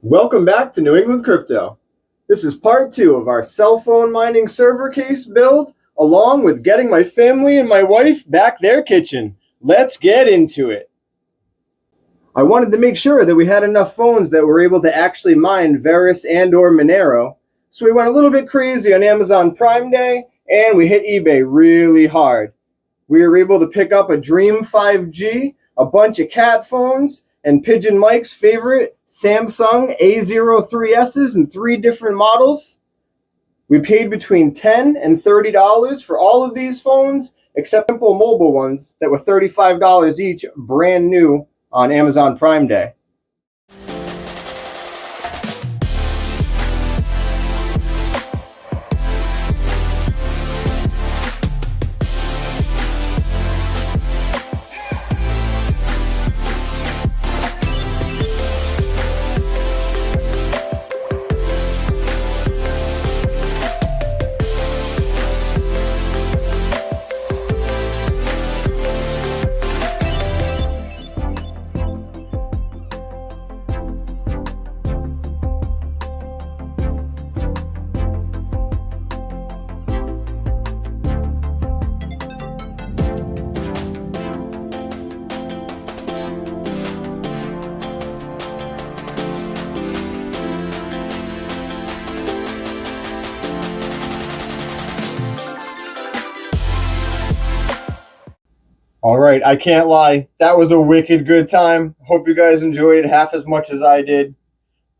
Welcome back to New England Crypto. This is part 2 of our cell phone mining server case build, along with getting my family and my wife back their kitchen. Let's get into it. I wanted to make sure that we had enough phones that were able to actually mine Verus and or Monero, so we went a little bit crazy on Amazon Prime Day, and we hit eBay really hard. We were able to pick up a Dream 5G, a bunch of cat phones, and Pigeon Mike's favorite Samsung A03Ss in 3 different models. We paid between $10 and $30 for all of these phones, except simple mobile ones that were $35 each, brand new on Amazon Prime Day. All right, I can't lie. That was a wicked good time. Hope you guys enjoyed it half as much as I did.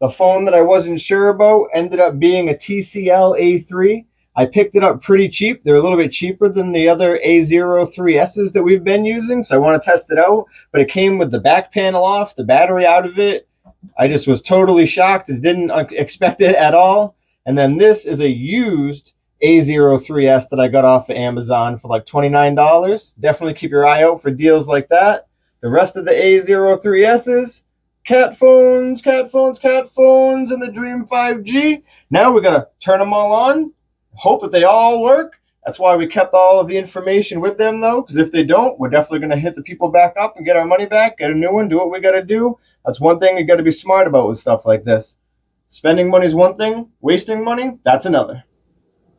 The phone that I wasn't sure about ended up being a TCL A3. I picked it up pretty cheap. They're a little bit cheaper than the other A03Ss that we've been using, so I want to test it out. But it came with the back panel off, the battery out of it. I just was totally shocked and didn't expect it at all. And then this is a used A03S that I got off of Amazon for like $29. Definitely keep your eye out for deals like that. The rest of the A03Ss, cat phones, and the Dream 5G. Now we gotta turn them all on, hope that they all work. That's why we kept all of the information with them though, because if they don't, we're definitely gonna hit the people back up and get our money back, get a new one, do what we gotta do. That's one thing you gotta be smart about with stuff like this. Spending money is one thing, wasting money, that's another.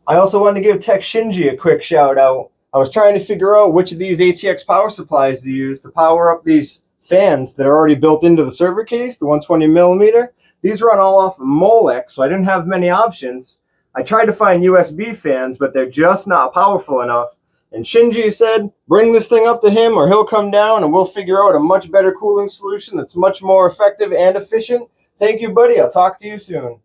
I also wanted to give Tech Shinji a quick shout out. I was trying to figure out which of these ATX power supplies to use to power up these fans that are already built into the server case, the 120 millimeter. These run all off of Molex, so I didn't have many options. I tried to find USB fans, but they're just not powerful enough. And Shinji said, bring this thing up to him or he'll come down and we'll figure out a much better cooling solution that's much more effective and efficient. Thank you, buddy. I'll talk to you soon.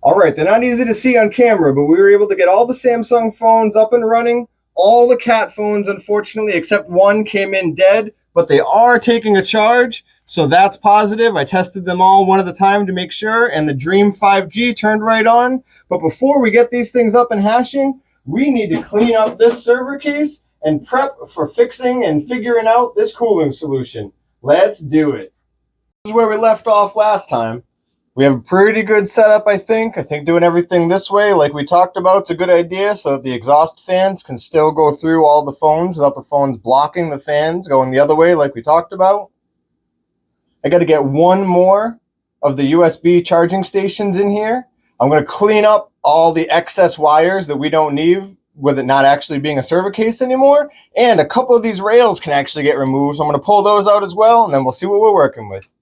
All right, they're not easy to see on camera, but we were able to get all the Samsung phones up and running. All the cat phones, unfortunately, except one, came in dead, but they are taking a charge, so that's positive. I tested them all one at a time to make sure, and the Dream 5G turned right on. But before we get these things up and hashing, we need to clean up this server case and prep for fixing and figuring out this cooling solution. Let's do it. This is where we left off last time. We have a pretty good setup, I think. I think doing everything this way, like we talked about, is a good idea so that the exhaust fans can still go through all the phones without the phones blocking the fans going the other way like we talked about. I got to get one more of the USB charging stations in here. I'm going to clean up all the excess wires that we don't need with it not actually being a server case anymore. And a couple of these rails can actually get removed, so I'm going to pull those out as well, and then we'll see what we're working with.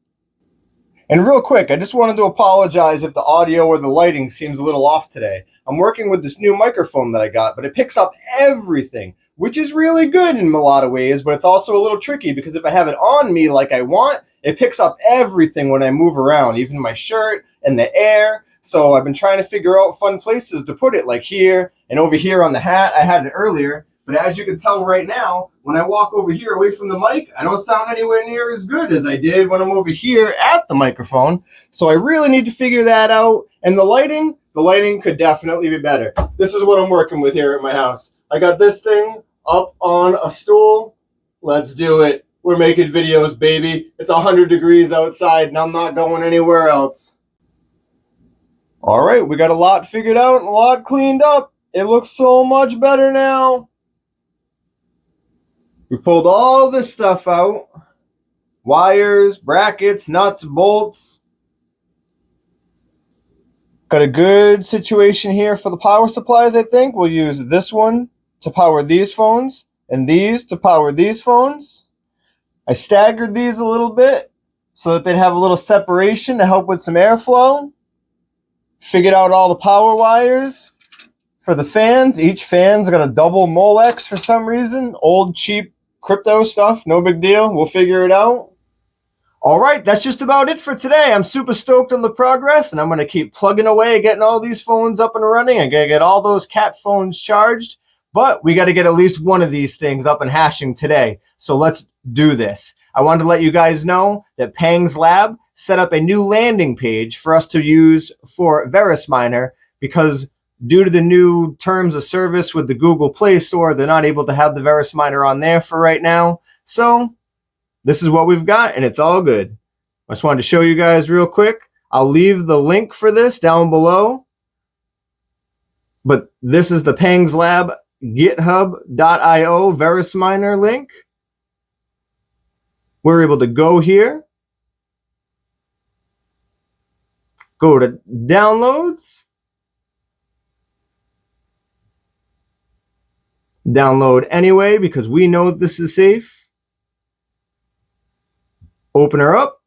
And real quick, I just wanted to apologize if the audio or the lighting seems a little off today. I'm working with this new microphone that I got, but it picks up everything, which is really good in a lot of ways, but it's also a little tricky because if I have it on me like I want, it picks up everything when I move around, even my shirt and the air. So I've been trying to figure out fun places to put it, like here and over here on the hat. I had it earlier, But as you can tell right now, when I walk over here away from the mic, I don't sound anywhere near as good as I did when I'm over here at the microphone. So I really need to figure that out. And the lighting could definitely be better. This is what I'm working with here at my house. I got this thing up on a stool. Let's do it. We're making videos, baby. It's 100 degrees outside and I'm not going anywhere else. All right, we got a lot figured out and a lot cleaned up. It looks so much better now. We pulled all this stuff out. Wires, brackets, nuts, bolts. Got a good situation here for the power supplies, I think. We'll use this one to power these phones and these to power these phones. I staggered these a little bit so that they'd have a little separation to help with some airflow. Figured out all the power wires for the fans. Each fan's got a double Molex for some reason. Old, cheap crypto stuff. No big deal. We'll figure it out. All right, that's just about it for today. I'm super stoked on the progress, and I'm going to keep plugging away, getting all these phones up and running. I got to get all those cat phones charged, but we got to get at least one of these things up and hashing today. So let's do this. I wanted to let you guys know that Pangz-Lab set up a new landing page for us to use for VerusMiner because due to the new terms of service with the Google Play Store, they're not able to have the VerusMiner on there for right now. So this is what we've got, and it's all good. I just wanted to show you guys real quick. I'll leave the link for this down below. But this is the Pangz-Lab github.io VerusMiner link. We're able to go here. Go to downloads. Download anyway because we know this is safe. Open her up.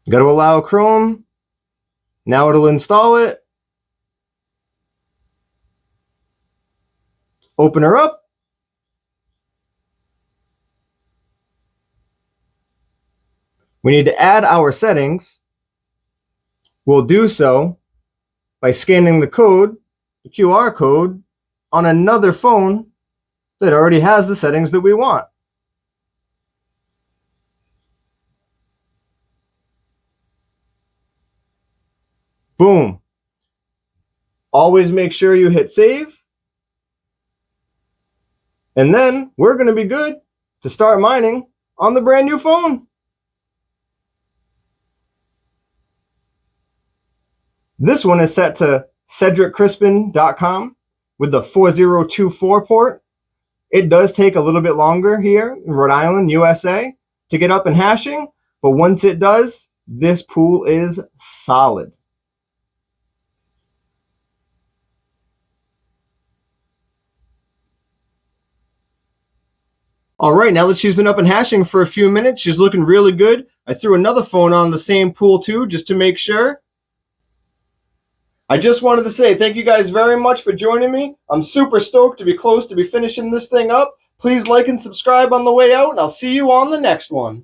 Got to allow Chrome. Now it'll install it. Open her up. We need to add our settings. We'll do so by scanning the code, the QR code, on another phone that already has the settings that we want. Boom. Always make sure you hit save. And then we're going to be good to start mining on the brand new phone. This one is set to cedriccrispin.com with the 4024 port. It does take a little bit longer here in Rhode Island, USA, to get up and hashing, but once it does, this pool is solid. All right, now that she's been up and hashing for a few minutes, she's looking really good. I threw another phone on the same pool too, just to make sure. I just wanted to say thank you guys very much for joining me. I'm super stoked to be close to be finishing this thing up. Please like and subscribe on the way out, and I'll see you on the next one.